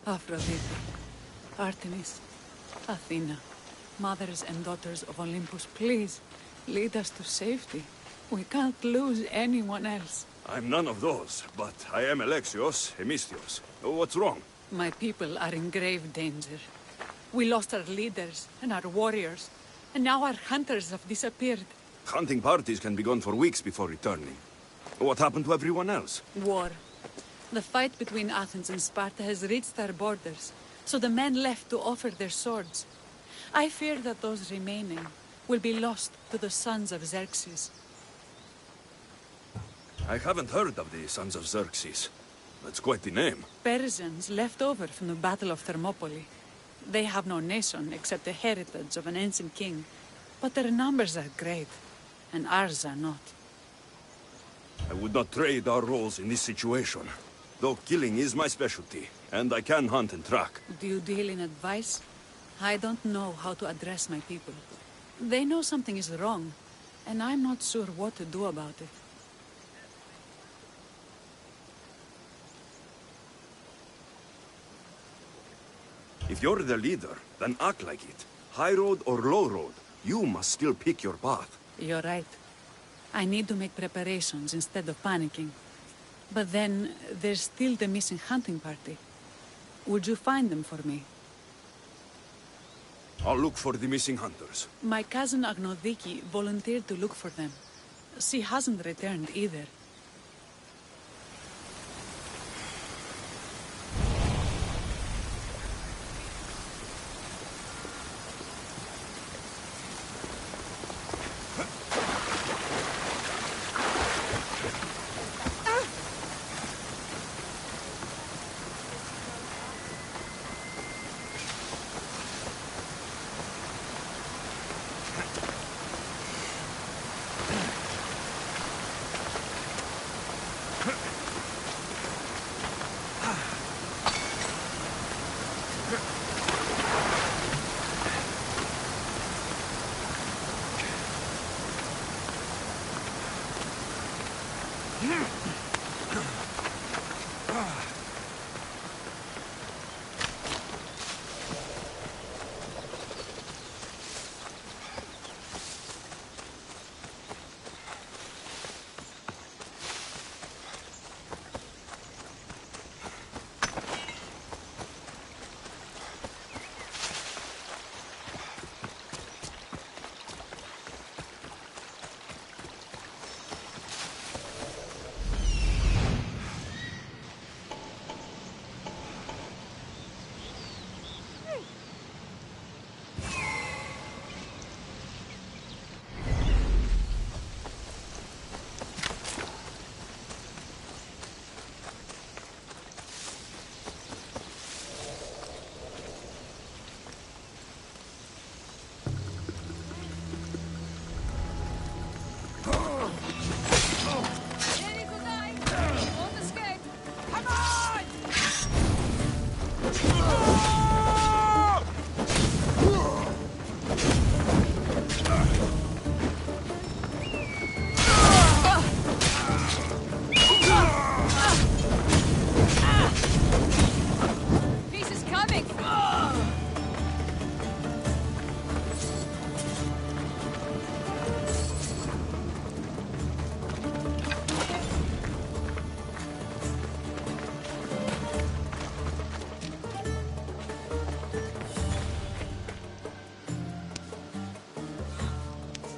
Aphrodite, Artemis, Athena, mothers and daughters of Olympus, please, lead us to safety. We can't lose anyone else. I'm none of those, but I am Alexios, Hemistios. What's wrong? My people are in grave danger. We lost our leaders and our warriors, and now our hunters have disappeared. Hunting parties can be gone for weeks before returning. What happened to everyone else? War. The fight between Athens and Sparta has reached our borders, so the men left to offer their swords. I fear that those remaining will be lost to the sons of Xerxes. I haven't heard of the Sons of Xerxes. That's quite the name. Persians left over from the Battle of Thermopylae. They have no nation except the heritage of an ancient king, but their numbers are great, and ours are not. I would not trade our roles in this situation. Though killing is my specialty, and I can hunt and track. Do you deal in advice? I don't know how to address my people. They know something is wrong, and I'm not sure what to do about it. If you're the leader, then act like it. High road or low road, you must still pick your path. You're right. I need to make preparations instead of panicking. But then, there's still the missing hunting party. Would you find them for me? I'll look for the missing hunters. My cousin Agnodiki volunteered to look for them. She hasn't returned either.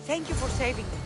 Thank you for saving them.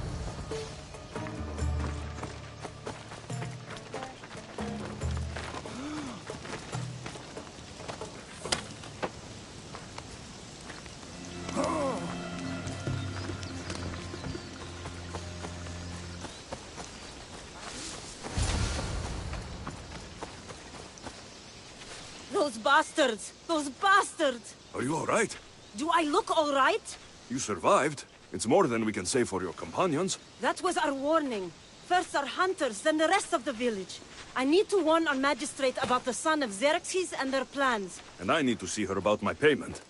Those bastards! Those bastards! Are you all right? Do I look all right? You survived. It's more than we can say for your companions. That was our warning. First our hunters, then the rest of the village. I need to warn our magistrate about the son of Xerxes and their plans. And I need to see her about my payment.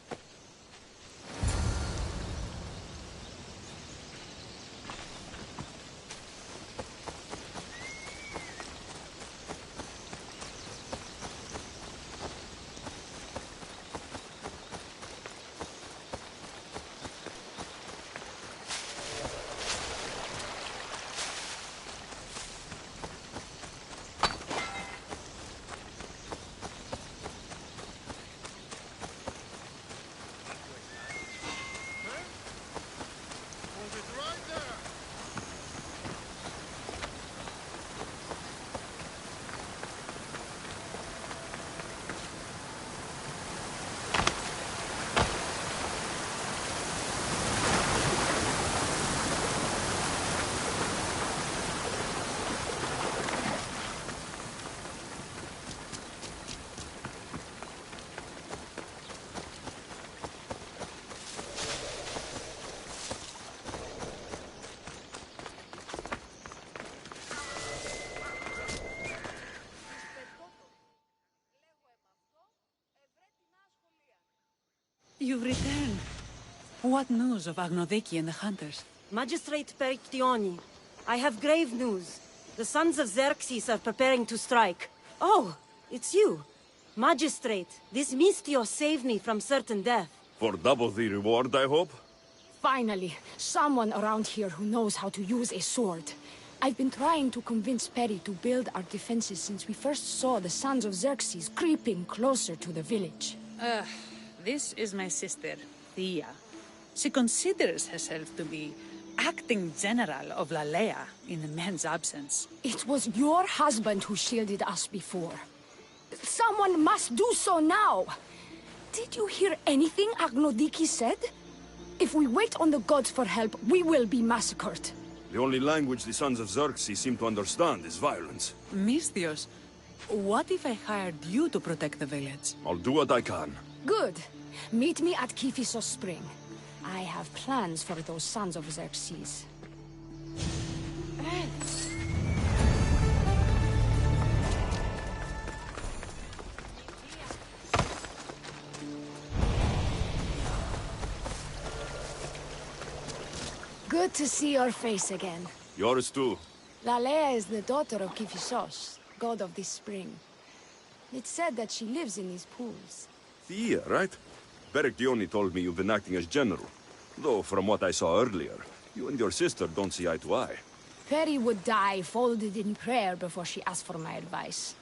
You've returned. What news of Agnodeki and the hunters? Magistrate Perictioni, I have grave news. The sons of Xerxes are preparing to strike. Oh, it's you. Magistrate, this Mistio saved me from certain death. For double the reward, I hope? Finally, someone around here who knows how to use a sword. I've been trying to convince Peri to build our defenses since we first saw the sons of Xerxes creeping closer to the village. This is my sister, Thea. She considers herself to be acting general of Lalaia in the men's absence. It was your husband who shielded us before. Someone must do so now! Did you hear anything Agnodiki said? If we wait on the gods for help, we will be massacred. The only language the sons of Xerxes seem to understand is violence. Misthios, what if I hired you to protect the village? I'll do what I can. Good. Meet me at Kiphisos Spring. I have plans for those sons of Xerxes. Good to see your face again. Yours too. Lalaia is the daughter of Kiphisos, god of this spring. It's said that she lives in these pools. Thea, right? Perictioni told me you've been acting as general. Though, from what I saw earlier, you and your sister don't see eye to eye. Peri would die folded in prayer before she asked for my advice.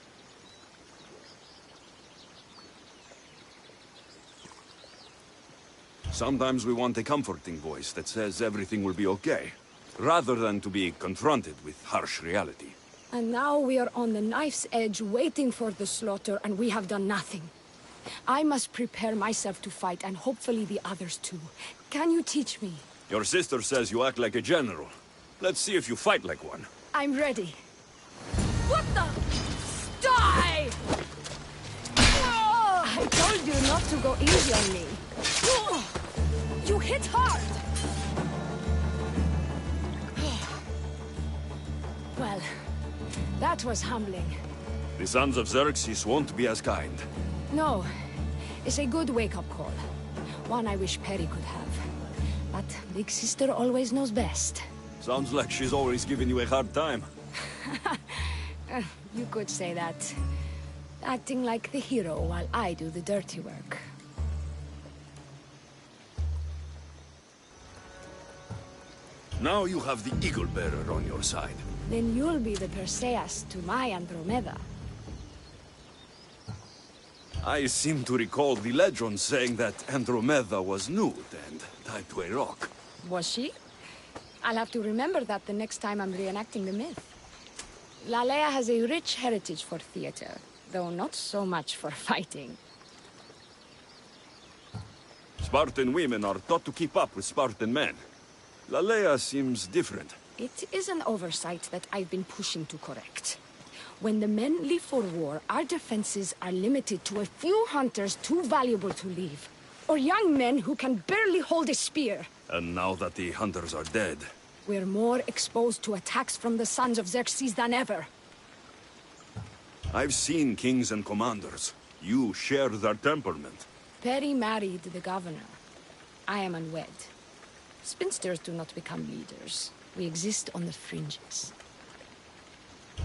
Sometimes we want a comforting voice that says everything will be okay, rather than to be confronted with harsh reality. And now we are on the knife's edge waiting for the slaughter, and we have done nothing. I must prepare myself to fight, and hopefully the others too. Can you teach me? Your sister says you act like a general. Let's see if you fight like one. I'm ready. What the? Die! Oh, I told you not to go easy on me. Oh, you hit hard! Well, that was humbling. The sons of Xerxes won't be as kind. No, it's a good wake-up call. One I wish Peri could have. But Big Sister always knows best. Sounds like she's always giving you a hard time. You could say that. Acting like the hero while I do the dirty work. Now you have the Eagle Bearer on your side. Then you'll be the Perseus to my Andromeda. I seem to recall the legend saying that Andromeda was nude and tied to a rock. Was she? I'll have to remember that the next time I'm reenacting the myth. Lalaia has a rich heritage for theater, though not so much for fighting. Spartan women are taught to keep up with Spartan men. Lalaia seems different. It is an oversight that I've been pushing to correct. When the men leave for war, our defenses are limited to a few hunters too valuable to leave. Or young men who can barely hold a spear. And now that the hunters are dead... We're more exposed to attacks from the sons of Xerxes than ever. I've seen kings and commanders. You share their temperament. Peri married the governor. I am unwed. Spinsters do not become leaders. We exist on the fringes.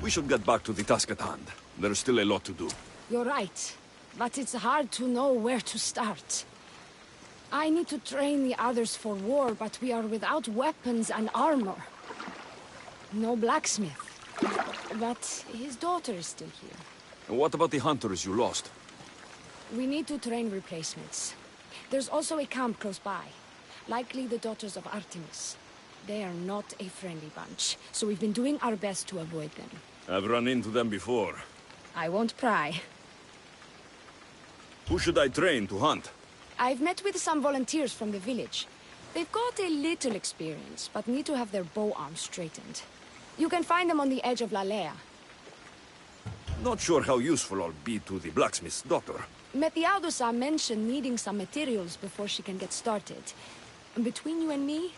We should get back to the task at hand. There's still a lot to do. You're right, but it's hard to know where to start. I need to train the others for war, but we are without weapons and armor. No blacksmith. But his daughter is still here. And what about the hunters you lost? We need to train replacements. There's also a camp close by. Likely the daughters of Artemis. They are not a friendly bunch, so we've been doing our best to avoid them. I've run into them before. I won't pry. Who should I train to hunt? I've met with some volunteers from the village. They've got a little experience, but need to have their bow arms straightened. You can find them on the edge of Lalaia. Not sure how useful I'll be to the blacksmith's daughter. Methialdosa mentioned needing some materials before she can get started. And between you and me,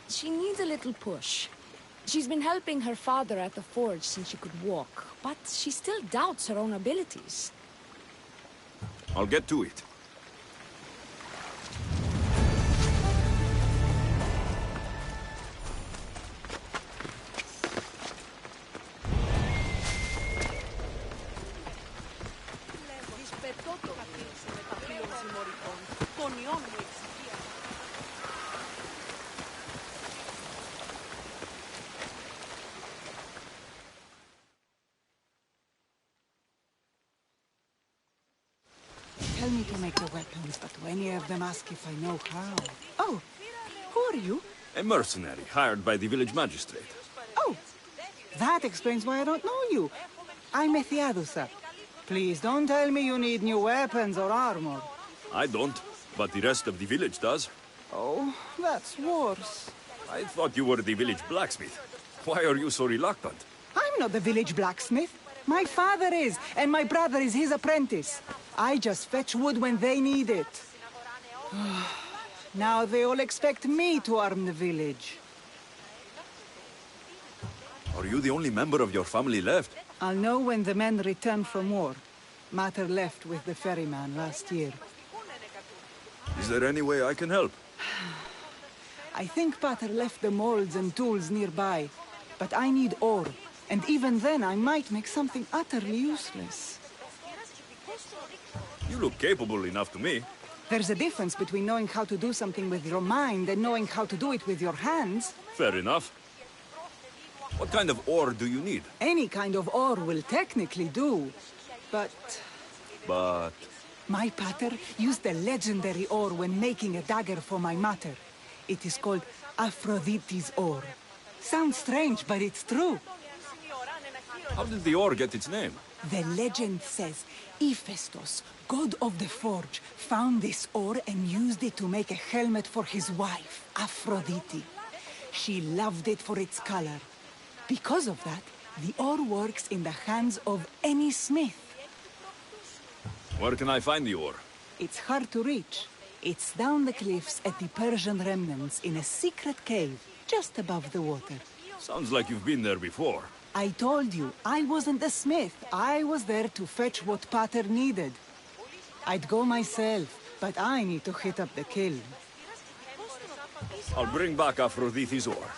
she needs a little push. She's been helping her father at the forge since she could walk, but she still doubts her own abilities. I'll get to it. to make the weapons, but many of them ask if I know how. Oh, who are you? A mercenary hired by the village magistrate. Oh, that explains why I don't know you. I'm Ethiadusa. Please don't tell me you need new weapons or armor. I don't, but the rest of the village does. Oh, that's worse. I thought you were the village blacksmith. Why are you so reluctant? I'm not the village blacksmith. My father is, and my brother is his apprentice. I just fetch wood when they need it. Now they all expect me to arm the village. Are you the only member of your family left? I'll know when the men return from war. Mater left with the ferryman last year. Is there any way I can help? I think Pater left the molds and tools nearby, but I need ore, and even then I might make something utterly useless. You look capable enough to me. There's a difference between knowing how to do something with your mind and knowing how to do it with your hands. Fair enough. What kind of ore do you need? Any kind of ore will technically do, but... But... My pater used a legendary ore when making a dagger for my mater. It is called Aphrodite's ore. Sounds strange, but it's true. How did the ore get its name? The legend says Hephaestus, god of the forge, found this ore and used it to make a helmet for his wife, Aphrodite. She loved it for its color. Because of that, the ore works in the hands of any smith. Where can I find the ore? It's hard to reach. It's down the cliffs at the Persian remnants in a secret cave, just above the water. Sounds like you've been there before. I told you, I wasn't a smith. I was there to fetch what Pater needed. I'd go myself, but I need to hit up the kiln. I'll bring back Aphrodite's ore.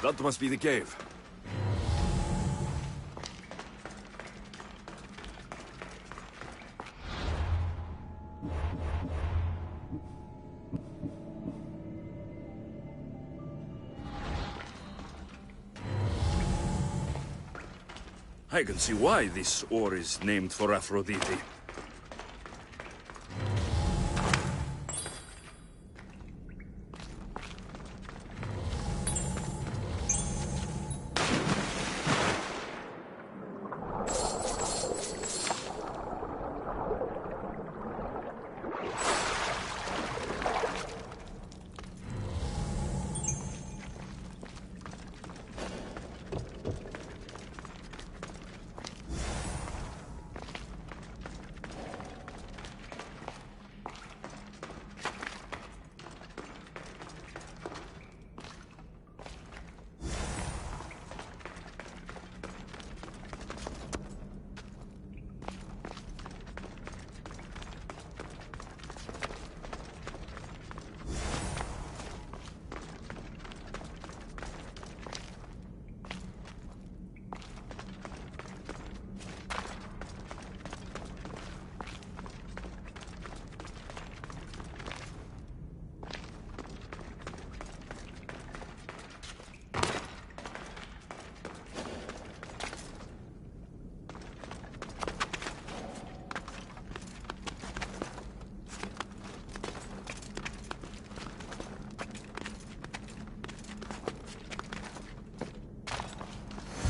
That must be the cave. I can see why this ore is named for Aphrodite.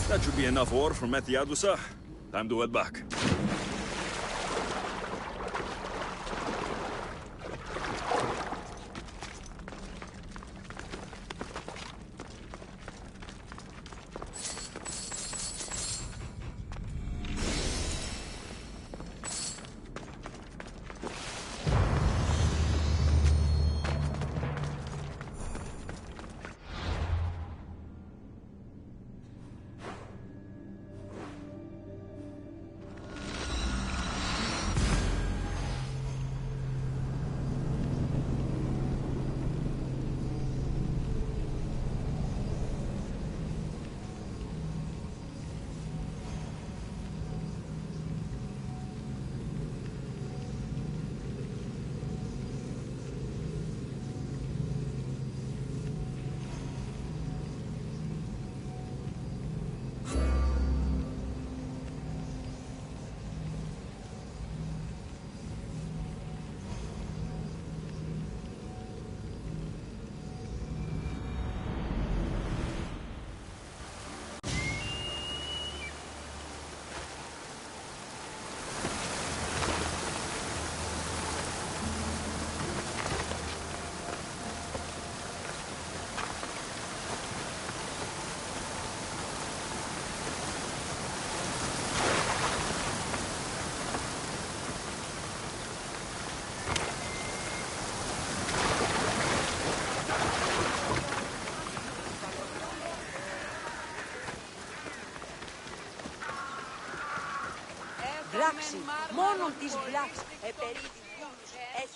That should be enough ore from Methiadusa. Time to head back.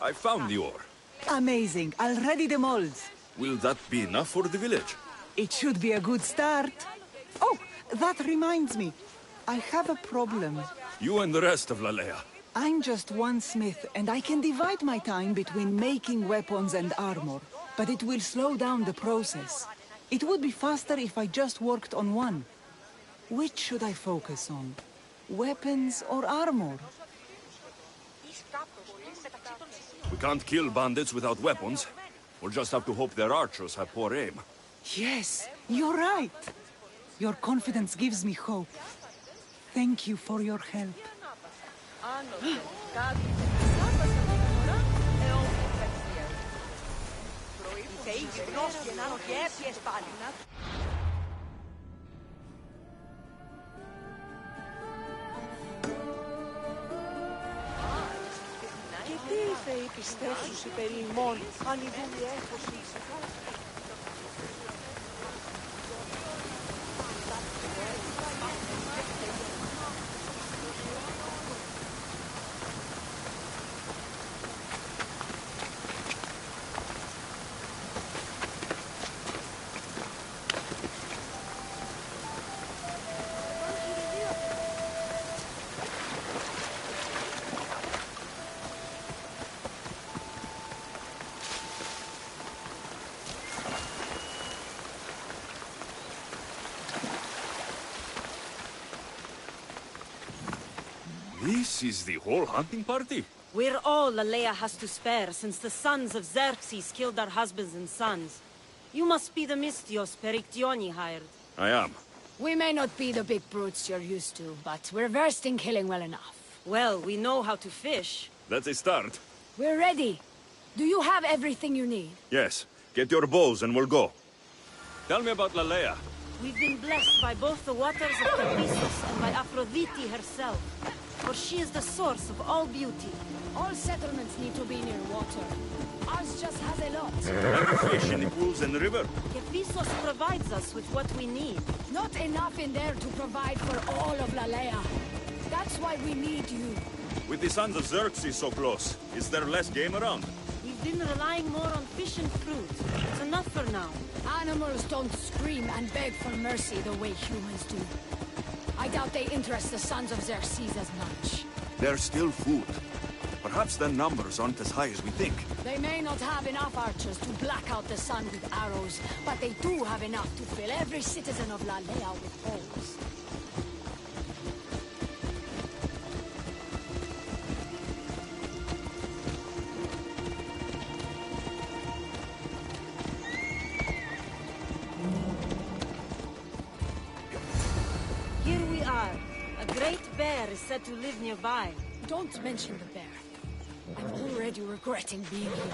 I found the ore. Amazing. I'll ready the molds. Will that be enough for the village? It should be a good start. Oh, that reminds me. I have a problem. You and the rest of Lalaia. I'm just one smith, and I can divide my time between making weapons and armor. But it will slow down the process. It would be faster if I just worked on one. Which should I focus on? Weapons or armor? We can't kill bandits without weapons. We'll just have to hope their archers have poor aim. Yes, you're right. Your confidence gives me hope. Thank you for your help. Και τι είπε η πιστέψουση περί ημών, αν η δούλη έφωση. This is the whole hunting party? We're all Lalaia has to spare since the sons of Xerxes killed our husbands and sons. You must be the Mystios Perictioni hired. I am. We may not be the big brutes you're used to, but we're versed in killing well enough. Well, we know how to fish. That's a start. We're ready. Do you have everything you need? Yes. Get your bows and we'll go. Tell me about Lalaia. We've been blessed by both the waters of Cephissus and by Aphrodite herself. For she is the source of all beauty. All settlements need to be near water. Ours just has a lot. Fish in the pools and the river. Cephissus provides us with what we need. Not enough in there to provide for all of Lalaia. That's why we need you. With the sons of Xerxes so close, is there less game around? We've been relying more on fish and fruit. It's enough for now. Animals don't scream and beg for mercy the way humans do. I doubt they interest the sons of Xerxes as much. There's still food. Perhaps their numbers aren't as high as we think. They may not have enough archers to black out the sun with arrows, but they do have enough to fill every citizen of Lalaia with holes. are. A great bear is said to live nearby. Don't mention the bear. I'm already regretting being here.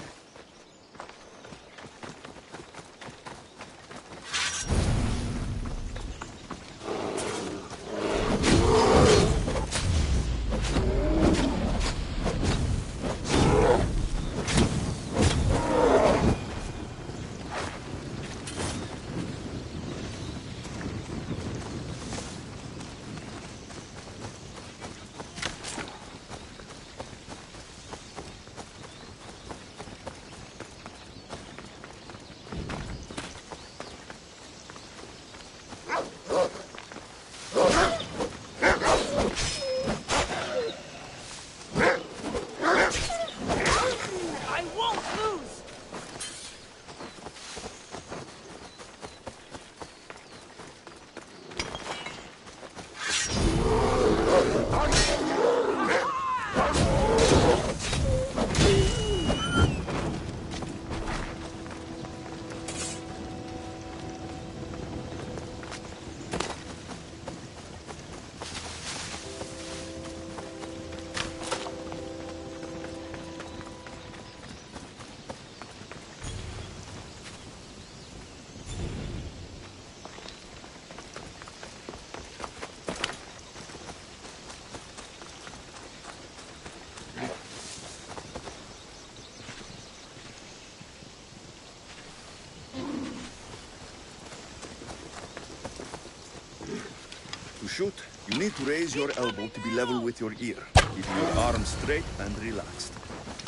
To shoot, you need to raise your elbow to be level with your ear, keeping your arm straight and relaxed.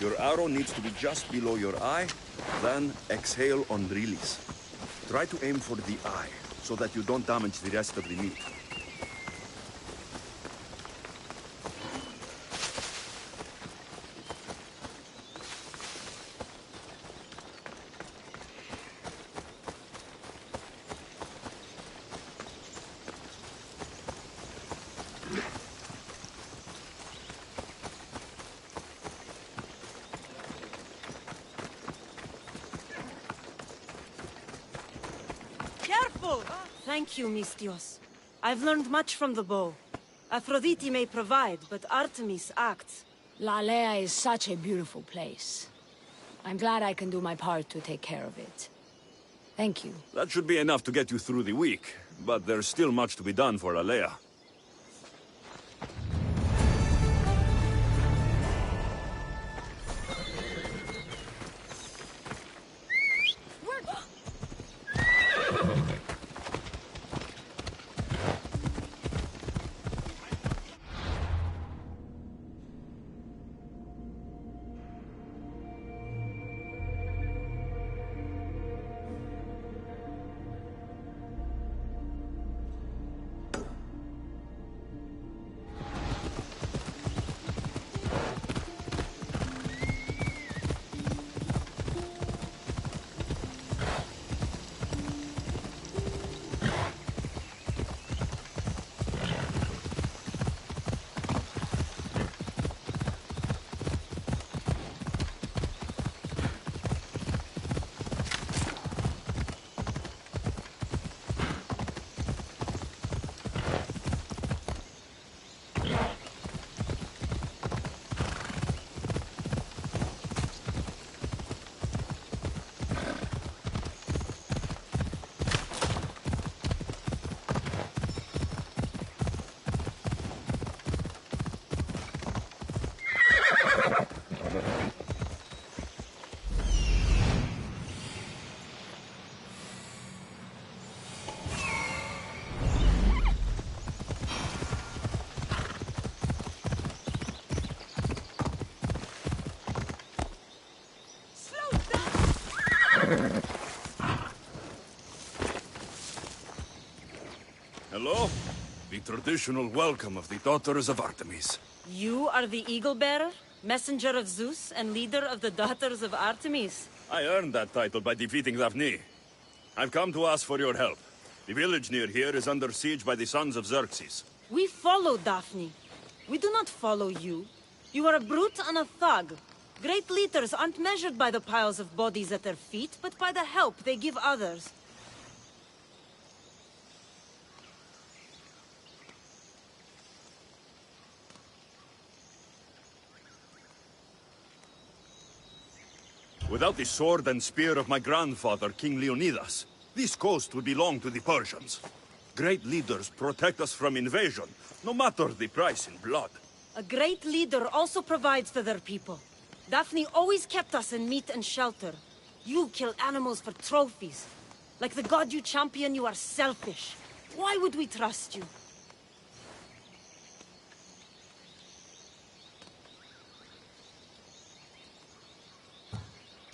Your arrow needs to be just below your eye, then exhale on release. Try to aim for the eye, so that you don't damage the rest of the meat. Careful! Thank you, Mistios. I've learned much from the bow. Aphrodite may provide, but Artemis acts. Lalaia is such a beautiful place. I'm glad I can do my part to take care of it. Thank you. That should be enough to get you through the week, but there's still much to be done for Lalaia. Hello? The traditional welcome of the daughters of Artemis. You are the Eagle Bearer, messenger of Zeus, and leader of the daughters of Artemis. I earned that title by defeating Daphne. I've come to ask for your help. The village near here is under siege by the sons of Xerxes. We follow Daphne. We do not follow you. You are a brute and a thug. Great leaders aren't measured by the piles of bodies at their feet, but by the help they give others. Without the sword and spear of my grandfather, King Leonidas, this coast would belong to the Persians. Great leaders protect us from invasion, no matter the price in blood. A great leader also provides for their people. Daphne always kept us in meat and shelter. You kill animals for trophies. Like the god you champion, you are selfish. Why would we trust you?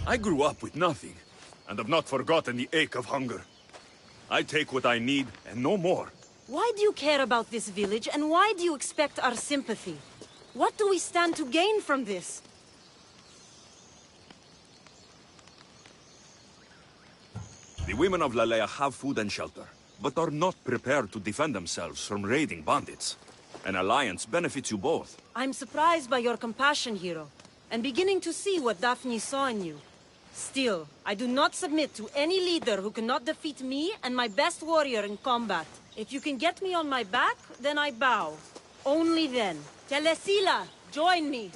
I grew up with nothing, and have not forgotten the ache of hunger. I take what I need, and no more. Why do you care about this village, and why do you expect our sympathy? What do we stand to gain from this? The women of Lalaia have food and shelter, but are not prepared to defend themselves from raiding bandits. An alliance benefits you both. I'm surprised by your compassion, hero, and beginning to see what Daphne saw in you. Still, I do not submit to any leader who cannot defeat me and my best warrior in combat. If you can get me on my back, then I bow. Only then. Telesila, join me.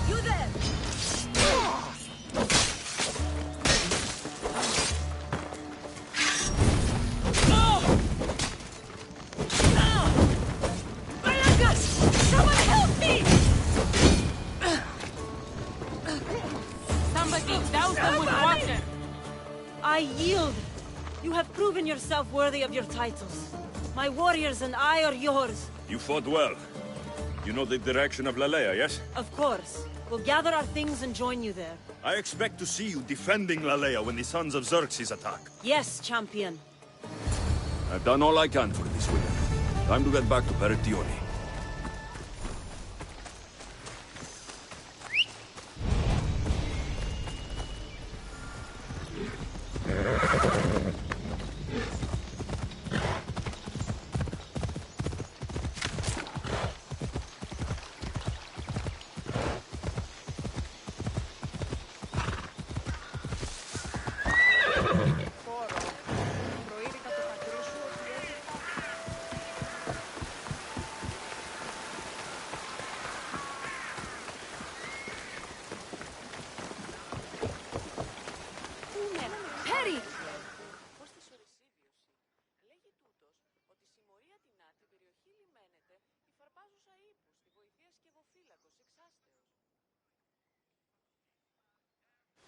You there! Someone help me! Somebody douse them with water! I yield. You have proven yourself worthy of your titles. My warriors and I are yours. You fought well. You know the direction of Lalaia, yes? Of course. We'll gather our things and join you there. I expect to see you defending Lalaia when the sons of Xerxes attack. Yes, champion. I've done all I can for this women. Time to get back to Peritione.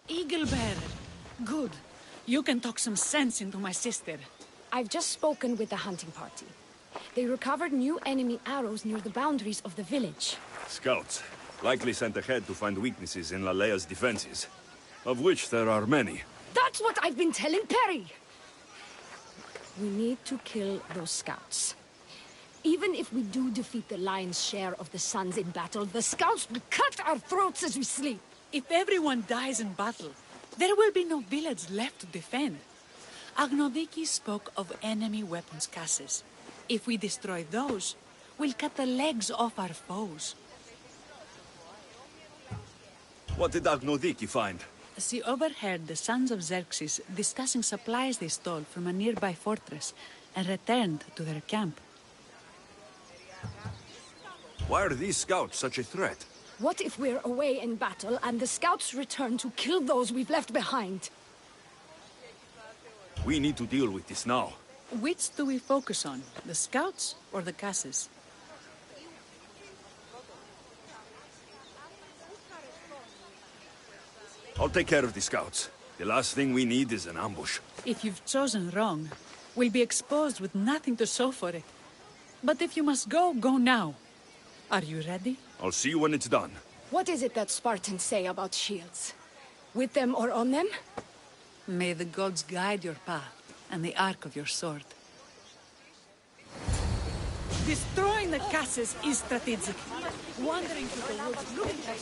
Eagle Bearer. Good. You can talk some sense into my sister. I've just spoken with the hunting party. They recovered new enemy arrows near the boundaries of the village. Scouts, likely sent ahead to find weaknesses in Lalaia's defenses, of which there are many. That's what I've been telling Perry! We need to kill those scouts. Even if we do defeat the lion's share of the sons in battle, the scouts will cut our throats as we sleep. If everyone dies in battle, there will be no village left to defend. Agnodiki spoke of enemy weapons cases. If we destroy those, we'll cut the legs off our foes. What did Agnodiki find? She overheard the sons of Xerxes discussing supplies they stole from a nearby fortress and returned to their camp. Why are these scouts such a threat? What if we're away in battle and the scouts return to kill those we've left behind? We need to deal with this now. Which do we focus on, the scouts or the casses? I'll take care of the scouts. The last thing we need is an ambush. If you've chosen wrong, we'll be exposed with nothing to show for it. But if you must go, go now. Are you ready? I'll see you when it's done. What is it that Spartans say about shields? With them or on them? May the gods guide your path and the arc of your sword. Destroying the casses is strategic. Wandering through the woods looking for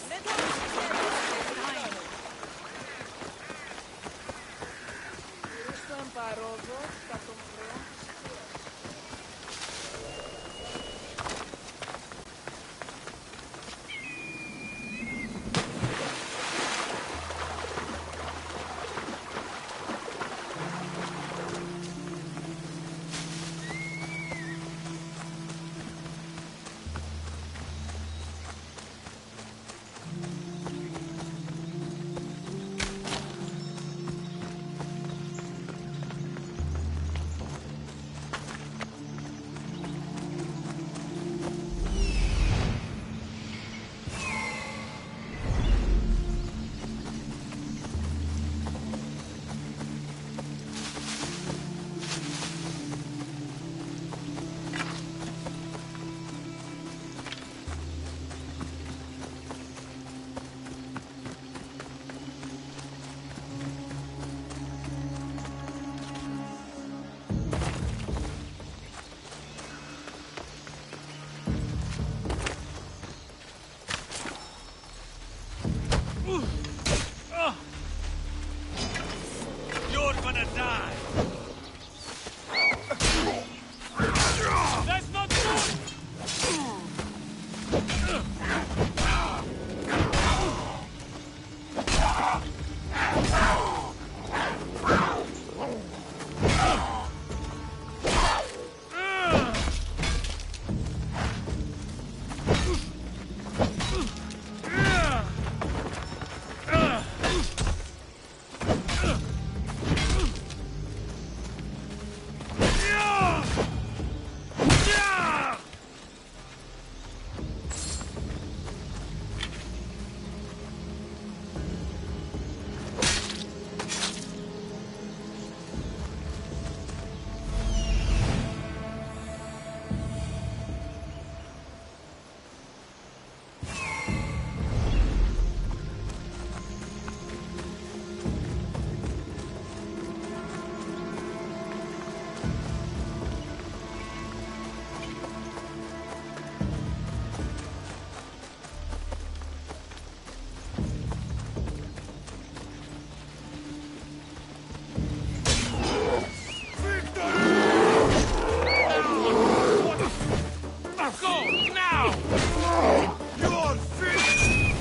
You're finished!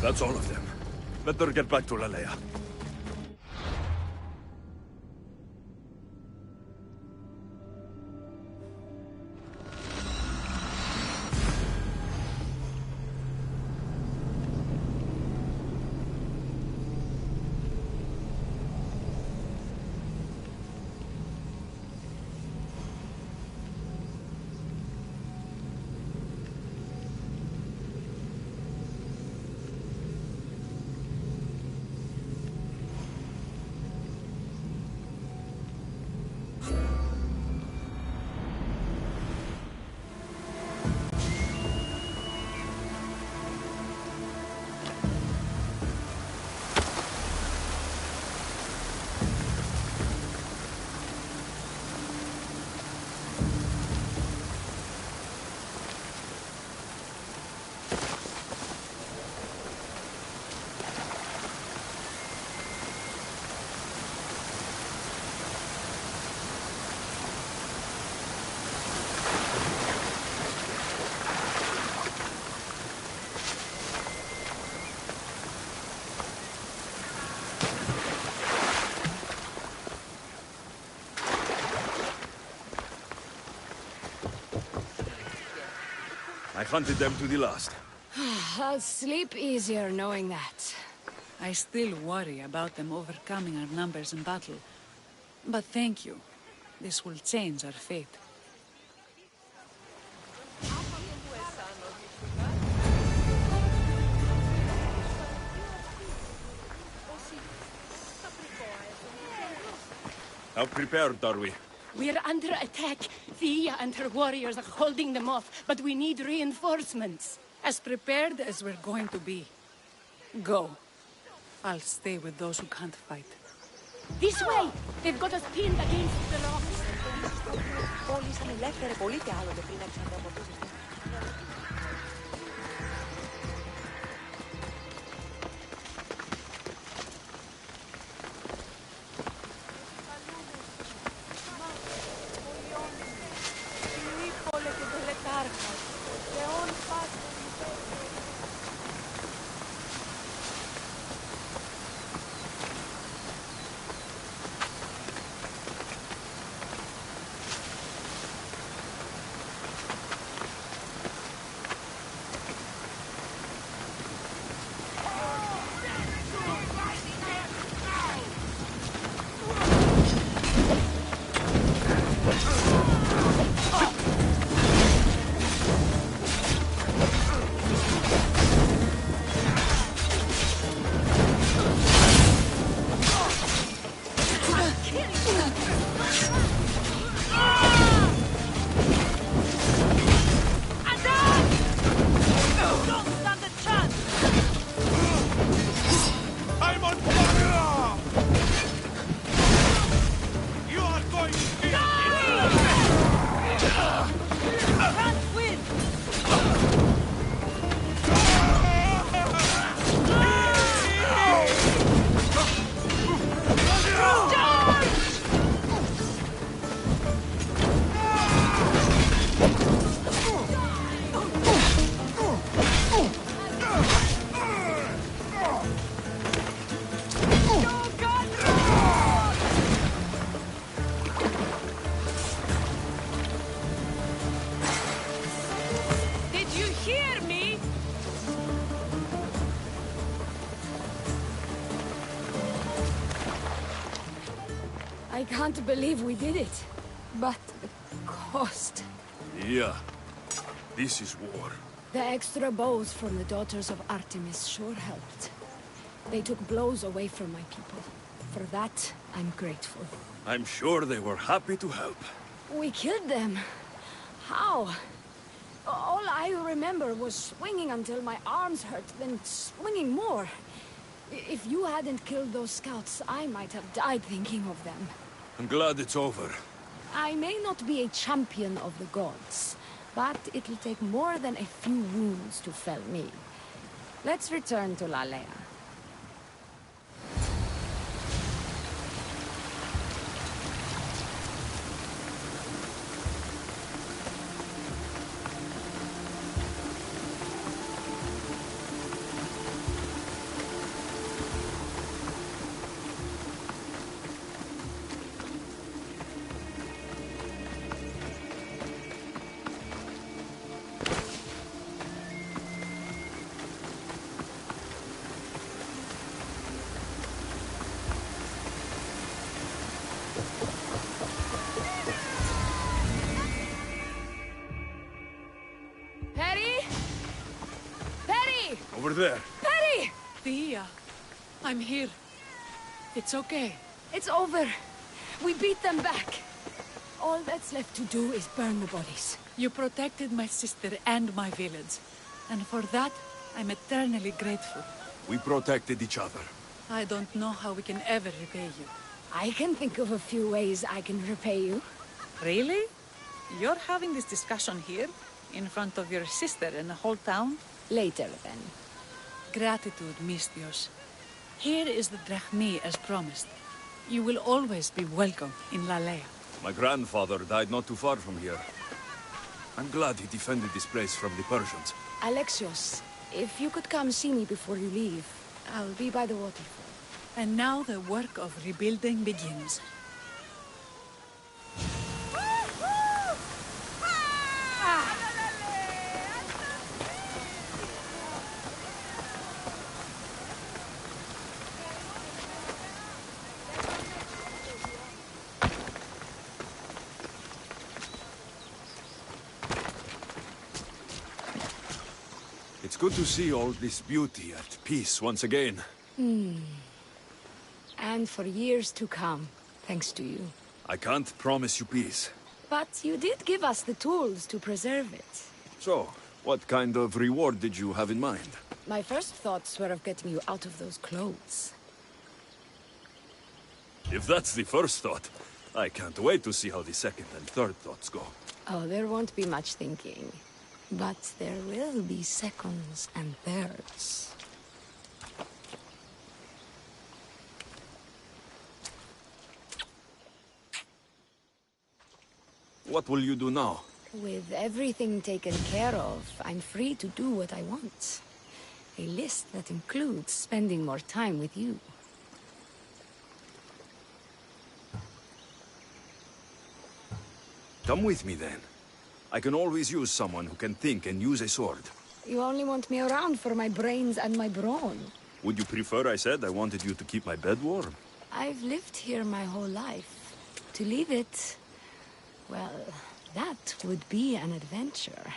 That's all of them. Better get back to Lalaia. I hunted them to the last. I'll sleep easier knowing that. I still worry about them overcoming our numbers in battle. But thank you. This will change our fate. How prepared are we? We're under attack. Thea and her warriors are holding them off, but we need reinforcements. As prepared as we're going to be. Go. I'll stay with those who can't fight. This way! They've got us pinned against the rocks. Πόλεις ανελεύθερε πολύ και άλλοτε πριν εξαντλοποιήσεις. can't believe we did it. But the cost. Yeah. This is war. The extra bows from the daughters of Artemis sure helped. They took blows away from my people. For that, I'm grateful. I'm sure they were happy to help. We killed them. How? All I remember was swinging until my arms hurt, then swinging more. If you hadn't killed those scouts, I might have died thinking of them. I'm glad it's over. I may not be a champion of the gods, but it'll take more than a few wounds to fell me. Let's return to Lalaia. Over there. Perry! Thea, I'm here. It's okay. It's over. We beat them back. All that's left to do is burn the bodies. You protected my sister and my village. And for that, I'm eternally grateful. We protected each other. I don't know how we can ever repay you. I can think of a few ways I can repay you. Really? You're having this discussion here? In front of your sister and the whole town? Later, then. Gratitude, Misthios. Here is the drachmi as promised. You will always be welcome in Lalaia. My grandfather died not too far from here. I'm glad he defended this place from the Persians. Alexios, if you could come see me before you leave, I'll be by the waterfall. And now the work of rebuilding begins. It's good to see all this beauty at peace once again. And for years to come, thanks to you. I can't promise you peace. But you did give us the tools to preserve it. So, what kind of reward did you have in mind? My first thoughts were of getting you out of those clothes. If that's the first thought, I can't wait to see how the second and third thoughts go. Oh, there won't be much thinking. But there will be seconds and thirds. What will you do now? With everything taken care of, I'm free to do what I want. A list that includes spending more time with you. Come with me then. I can always use someone who can think and use a sword. You only want me around for my brains and my brawn. Would you prefer I said I wanted you to keep my bed warm? I've lived here my whole life. To leave it... well, that would be an adventure.